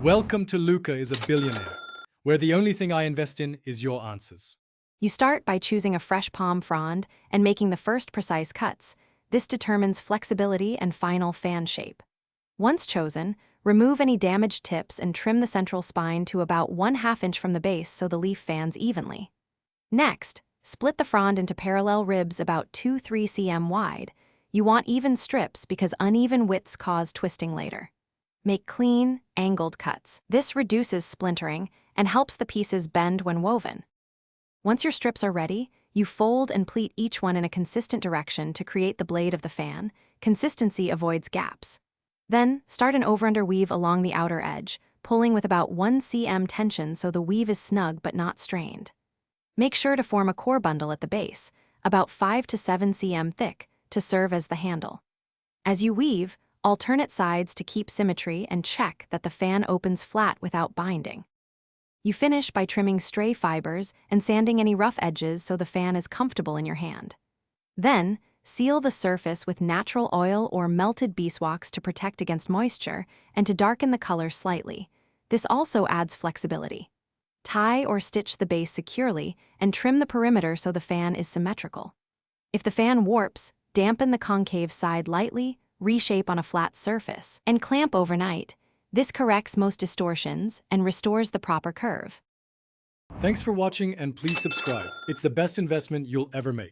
Welcome to Luca is a Billionaire, where the only thing I invest in is your answers. You start by choosing a fresh palm frond and making the first precise cuts. This determines flexibility and final fan shape. Once chosen, remove any damaged tips and trim the central spine to about 1/2 inch from the base so the leaf fans evenly. Next, split the frond into parallel ribs about 2-3 cm wide. You want even strips because uneven widths cause twisting later. Make clean, angled cuts. This reduces splintering and helps the pieces bend when woven. Once your strips are ready, you fold and pleat each one in a consistent direction to create the blade of the fan. Consistency avoids gaps. Then, start an over-under weave along the outer edge, pulling with about 1 cm tension so the weave is snug but not strained. Make sure to form a core bundle at the base, about 5 to 7 cm thick, to serve as the handle. As you weave, alternate sides to keep symmetry and check that the fan opens flat without binding. You finish by trimming stray fibers and sanding any rough edges so the fan is comfortable in your hand. Then, seal the surface with natural oil or melted beeswax to protect against moisture and to darken the color slightly. This also adds flexibility. Tie or stitch the base securely and trim the perimeter so the fan is symmetrical. If the fan warps, dampen the concave side lightly, reshape on a flat surface, and clamp overnight. This corrects most distortions and restores the proper curve. Thanks for watching and please subscribe. It's the best investment you'll ever make.